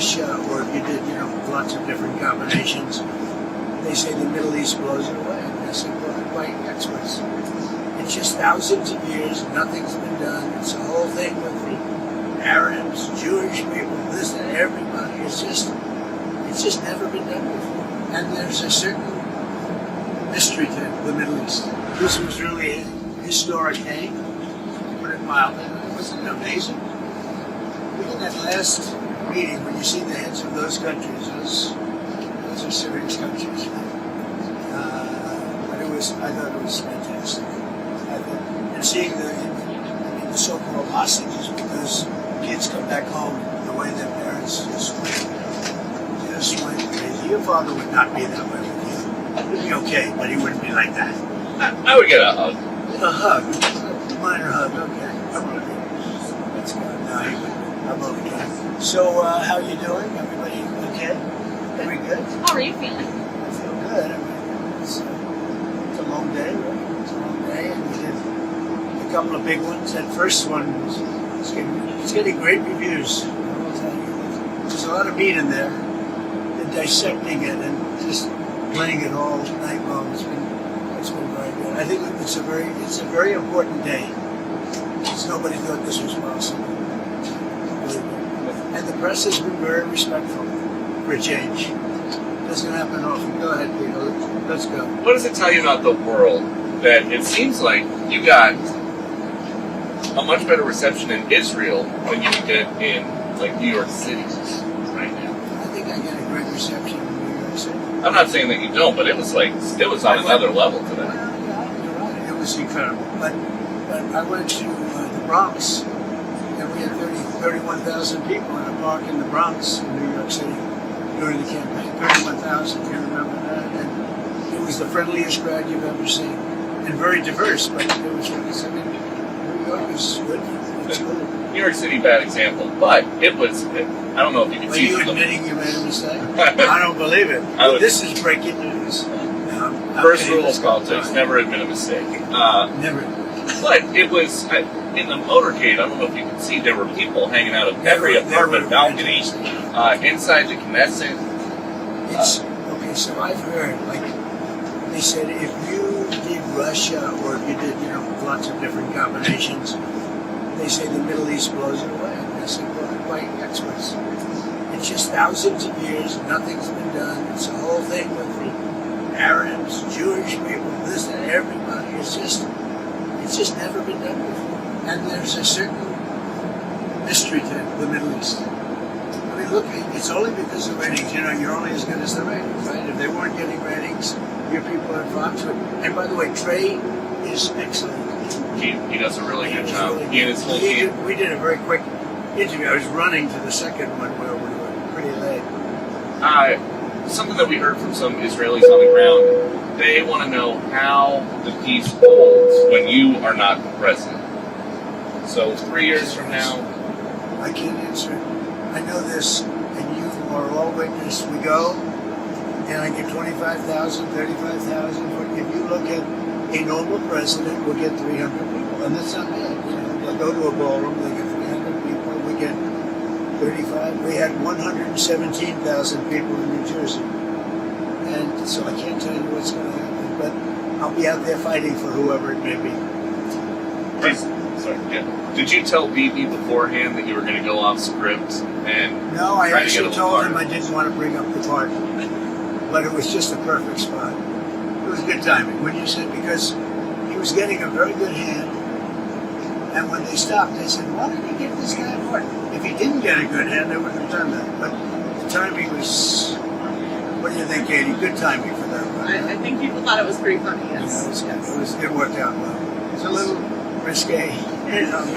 Russia, or if you did, lots of different combinations, they say the Middle East blows it away. And I said, well, by experts. It's just thousands of years, nothing's been done. It's the whole thing with the Arabs, Jewish people, this and everybody. It's just never been done before. And there's a certain mystery to the Middle East. This was really a historic day, to put it mildly. Wasn't it amazing? Even that last meeting, when you see the heads of those countries, those are serious countries. But I thought it was fantastic. And seeing the so-called hostages, because kids come back home the way their parents just went crazy. Your father would not be that way with you. He'd be okay, but he wouldn't be like that. I would get a hug. A hug. A minor hug, okay. I'm okay. That's good. No, he wouldn't. I'm okay. So, how you doing? Everybody okay? Very good? How are you feeling? I feel good. I mean, it's a long day, right? It's a long day, and we did a couple of big ones. That first one is getting great reviews. I will tell you. There's a lot of meat in there. And dissecting it and just playing it all night long. It's been very good. I think it's a very important day. Because nobody thought this was possible. And the press has been very respectful for a change. It doesn't happen often. Go ahead, Peter. Let's go. What does it tell you about the world that it seems like you got a much better reception in Israel than you get in like New York City right now? I think I get a great reception in New York City. I'm not saying that you don't, but it was on another level today. Well, yeah, you're right. It was incredible. But I went to the Bronx, and we had 31,000 people in a park in the Bronx in New York City during the campaign. 31,000, you remember that? And it was the friendliest crowd you've ever seen. And very diverse, but it was, New York is good. It's good. New York City, bad example, but it was, I don't know if you can Are see. you admitting you made a mistake? I don't believe it. This is breaking news. No, First rule of politics, never admit a mistake. Never. But it was, in the motorcade, I don't know if you can see, there were people hanging out of every apartment balcony, inside the Knesset. Okay, so I've heard, they said if you did Russia, or if you did, lots of different combinations, they say the Middle East blows it away. And I said, well, by experts. It's just thousands of years, nothing's been done. It's the whole thing with the Arabs, Jewish people, this and everybody. It's just never been done before. And there's a certain mystery to the Middle East. I mean, look, it's only because of ratings. You're only as good as the ratings, right? If they weren't getting ratings, your people are Fox. And by the way, Trey is excellent. He does a really good job. He and his whole team. We did a very quick interview. I was running to the second one where we were pretty late. Something that we heard from some Israelis on the ground, they want to know how the peace holds when you are not the president. So 3 years from now... I can't answer it. I know this, and you are all witness. We go, and I get 25,000, 35,000. If you look at a normal president, we'll get 300 people, and that's not bad. They'll go to a ballroom, they get 300 people, we get 35. We had 117,000 people in New Jersey. And so I can't tell you what's going to happen, but I'll be out there fighting for whoever it may be. Did you tell Bibi beforehand that you were going to go off script and No, I try to get actually a told pardon? him I didn't want to bring up the part, but it was just a perfect spot. It was good timing, wouldn't you say? Because he was getting a very good hand, and when they stopped, they said, why did he give this guy a part? If he didn't get a good hand, they wouldn't have done that. But the timing was, what do you think, Katie? Good timing for that one. I think people thought it was pretty funny, yes. It worked out well. It was a little risque, bring it up.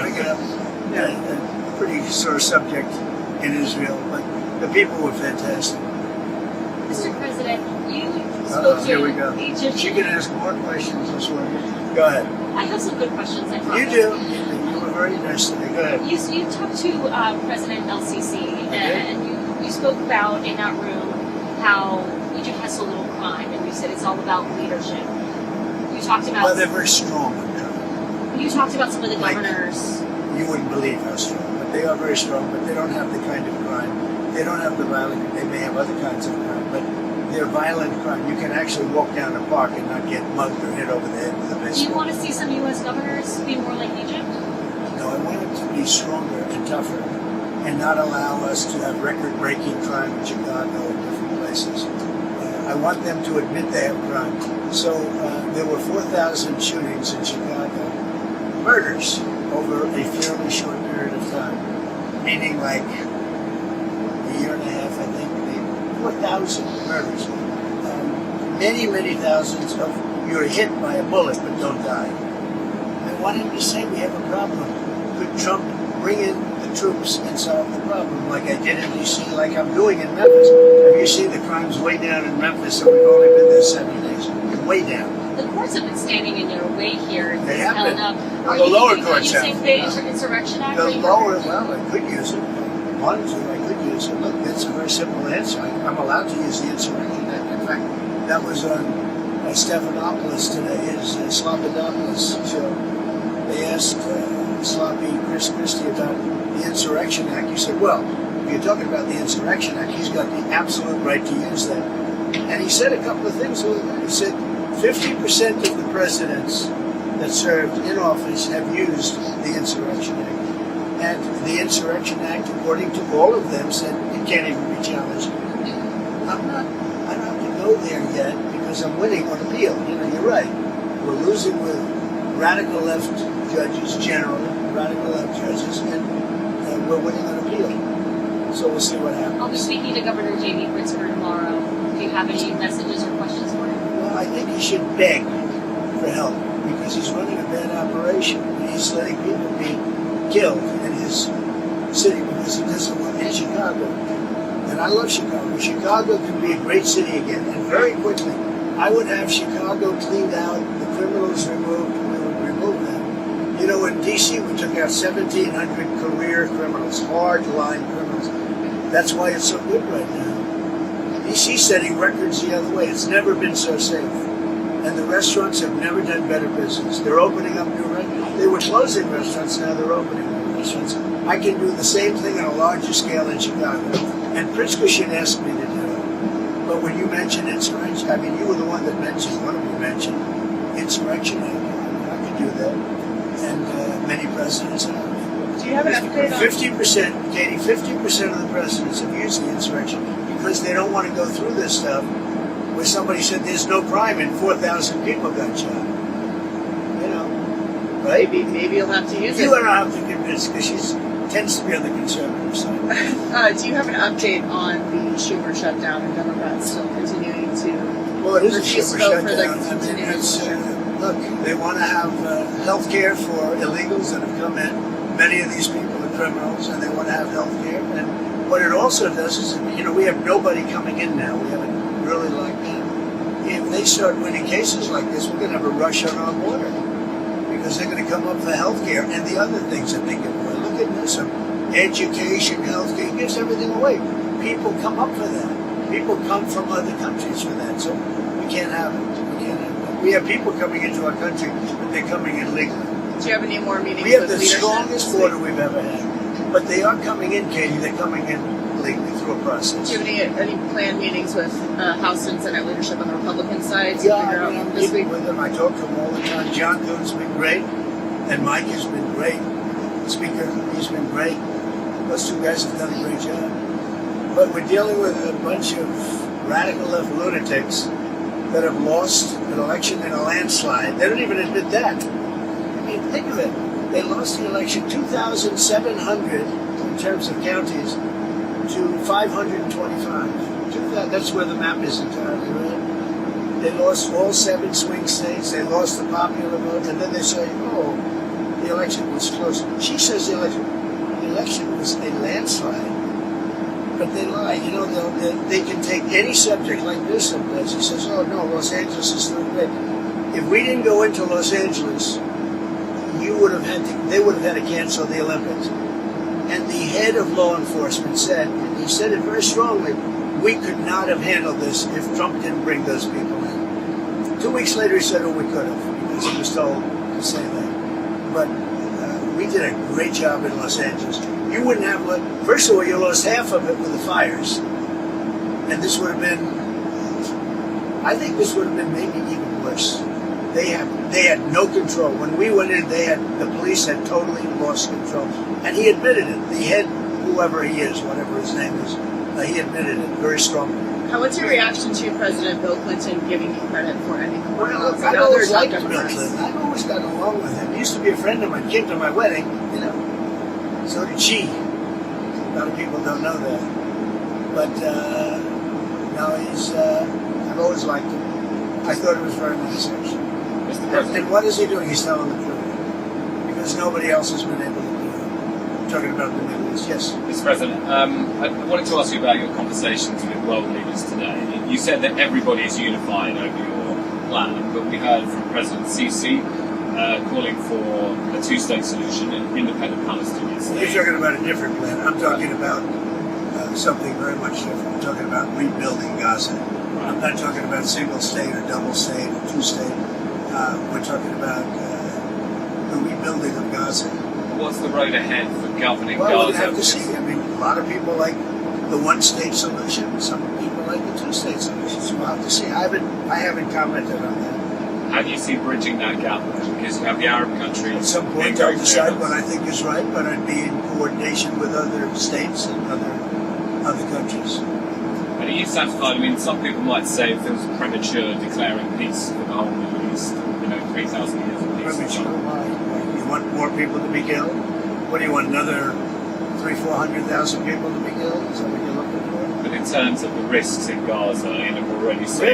Yeah, a pretty sore subject in Israel, but the people were fantastic. Mr. President, you spoke Here we to go. Egypt. She can ask more questions this way. Go ahead. I have some good questions, I promise. You do. You were very nice to me. Go ahead. You talked to President El-Sisi, and you spoke about in that room how Egypt has so little crime, and you said it's all about leadership. You talked about... Well, they're very strong. You talked about some of the governors. You wouldn't believe how strong, but they are very strong, but they don't have the kind of crime They don't have the violent, they may have other kinds of crime, but they're violent crime. You can actually walk down a park and not get mugged or hit over the head with a baseball. Do you want to see some U.S. governors be more like Egypt? No, I want them to be stronger and tougher and not allow us to have record-breaking crime in Chicago and different places. I want them to admit they have crime. So there were 4,000 shootings in Chicago, murders over a fairly short period of time, meaning like a year and a half, I think, 4,000 murders. Many, many thousands of you're hit by a bullet but don't die. I want him to say we have a problem. Could Trump bring in the troops and solve the problem like I did in D.C., like I'm doing in Memphis? Have you seen the crimes way down in Memphis, so we've only been there 7 days? Way down. The courts have been standing in your way here. They have been. Are The you lower thinking about courts have. using the Insurrection Act? The lower, well, I could use it. If I wanted to, I could use it. Look, that's a very simple answer. I'm allowed to use the Insurrection Act. In fact, that was on Stephanopoulos today, his Slobodopolis show. They asked sloppy Chris Christie about the Insurrection Act. He said, well, if you're talking about the Insurrection Act, he's got the absolute right to use that. And he said a couple of things. He said 50% of the presidents that served in office have used the Insurrection Act. And the Insurrection Act, according to all of them, said it can't even be challenged. I don't have to go there yet because I'm winning on appeal. You know, you're right. We're losing with radical left judges, generally, radical left judges, and we're winning on appeal. So we'll see what happens. I'll be speaking to Governor J.B. Pritzker tomorrow. Do you have any messages or questions for him? Well, I think he should beg for help because he's running a bad operation. He's letting people be killed in his city because he doesn't want in Chicago. And I love Chicago. Chicago can be a great city again, and very quickly. I would have Chicago cleaned out, the criminals removed, we would remove them. You know, in D.C. we took out 1,700 career criminals, hard-line criminals. That's why it's so good right now. D.C. setting records the other way. It's never been so safe. And the restaurants have never done better business. They're opening up new restaurants. They were closing restaurants, now they're opening new restaurants. I can do the same thing on a larger scale in Chicago. And Pritzker should ask me to do it. But when you mention insurrection, I mean, you were the one that mentioned, one of you mentioned insurrection. I could do that. And many presidents have. Do you have an update on 50%, Katie, 50% of the presidents have used the insurrection because they don't want to go through this stuff where somebody said there's no crime and 4,000 people got shot. You know, right? maybe you'll have to use You it. don't have to convince because she tends to be on the conservative side. Do you have an update on the Schumer shutdown and Democrats still continuing to Well, it is a refuse Schumer to vote for the shutdown. I mean, continuing it's, look, they want to have health care for illegals that have come in. Many of these people are criminals, and they want to have health care. And what it also does is, you know, we have nobody coming in now. We haven't really locked down. If they start winning cases like this, we're going to have a rush on our border because they're going to come up for health care and the other things that they give away. Look at Newsom. Education, health care, he gives everything away. People come up for that. People come from other countries for that. So we can't have it. We can't have it. We have people coming into our country, but they're coming in legally. Do you have any more meetings We have with the leadership strongest this week? border we've ever had. But they are coming in, Katie. They're coming in legally through a process. Do you have any planned meetings with House and Senate leadership on the Republican side to Yeah, figure I mean, out I'm this meeting week? with them. I talk to them all the time. John Thun's been great, and Mike has been great. Speaker, he's been great. Those two guys have done a great job. But we're dealing with a bunch of radical left lunatics that have lost an election in a landslide. They don't even admit that. I mean, think of it. They lost the election 2,700 in terms of counties to 525. That's where the map is entirely, right? They lost all 7 swing states. They lost the popular vote. And then they say, oh, the election was close. She says the election was a landslide. But they lie. You know, they can take any subject like this sometimes. He says, oh, no, Los Angeles is doing great. If we didn't go into Los Angeles, they would have had to cancel the Olympics. And the head of law enforcement said, and he said it very strongly, we could not have handled this if Trump didn't bring those people in. 2 weeks later, he said, oh, we could have, because he was told to say that. But we did a great job in Los Angeles. you wouldn't have. First of all, you lost half of it with the fires, and this would have been. I think this would have been maybe even worse. They had no control. When we went in, the police had totally lost control, and he admitted it. The head, whoever he is, whatever his name is, he admitted it very strongly. What's your reaction to President Bill Clinton giving you credit for anything? Well, I've always liked Bill Clinton. I've always gotten along with him. He used to be a friend of mine. Came to my wedding, you know. So did she. A lot of people don't know that. But no, he's. I've always liked him. I thought it was very nice, actually. Mr. President. And what is he doing? He's telling the truth. Because nobody else has been able to do it. I'm talking about the Middle East. Yes. Mr. President, I wanted to ask you about your conversations with world leaders today. You said that everybody is unified over your plan, but we heard from President Sisi calling for a two-state solution, an independent Palestinian state. You're talking about a different plan. I'm talking about something very much different. I'm talking about rebuilding Gaza. I'm not talking about single state or double state or two-state. We're talking about the rebuilding of Gaza. What's the road ahead for governing Well, Gaza? we'll have to see. I mean, a lot of people like the one-state solution. Some people like the two-state solution. So we'll have to see. I haven't commented on that. How do you see bridging that gap? Because you have the Arab countries. At some point, I'll decide what I think is right, but I'd be in coordination with other states and other countries. And are you satisfied? I mean, some people might say if it was premature declaring peace for the whole Middle East, 3,000 years of peace. Premature? Why? You want more people to be killed? What do you want? Another 300,000-400,000 people to be killed? Is that what you're looking for? But in terms of the risks in Gaza, we're already seeing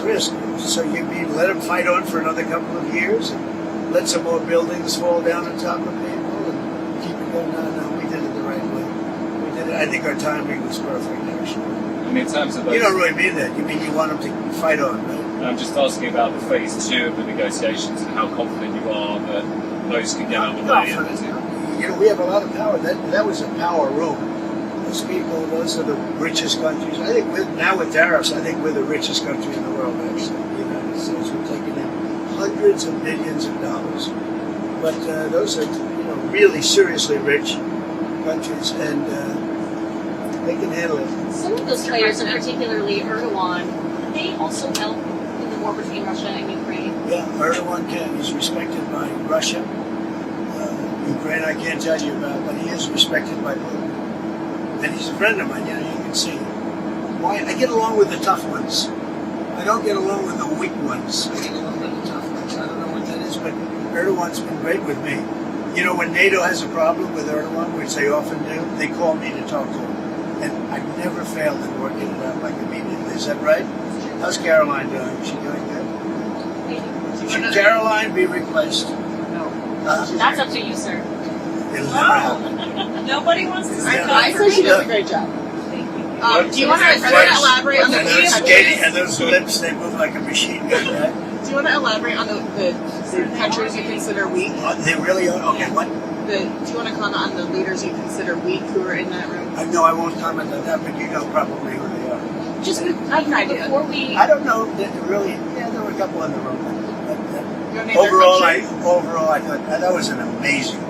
Risk. So you mean let them fight on for another couple of years and let some more buildings fall down on top of people and keep it going? No, we did it the right way. We did it. I think our timing was perfect, actually. I mean, in terms of those, You don't really mean that. You mean you want them to fight on, right? I'm just asking about the phase 2 of the negotiations and how confident you are that those can get underway. We have a lot of power. That was a power room. Those people, those are the richest countries. I think now with tariffs, I think we're the richest country in the world, actually. The United States. We're taking in hundreds of billions of dollars. But those are, really seriously rich countries, and they can handle it. Some of those players, and particularly Erdogan, they also help in the war between Russia and Ukraine. Yeah, Erdogan is respected by Russia. Ukraine, I can't tell you about, but he is respected by Putin. And he's a friend of mine, you can see. Why? I get along with the tough ones. I don't get along with the weak ones. I get along with the tough ones. I don't know what that is, but Erdogan's been great with me. When NATO has a problem with Erdogan, which they often do, they call me to talk to him. And I've never failed in working it out like immediately. Is that right? How's Caroline doing? Is she doing good? Should Caroline be replaced? No. That's up to you, sir. It'll never happen. Nobody wants to. Yeah. I say she does a great job. Do you want to elaborate on the And those lips, they move like a machine gun, right? Do you want to elaborate on the countries you consider weak? They really are? Okay, what? Do you want to comment on the leaders you consider weak who are in that room? No, I won't comment on that, but you know probably who they are. Just I have an idea. before we... I don't know. There were a couple in the room. But, You wanna name their overall, countries? I thought that was an amazing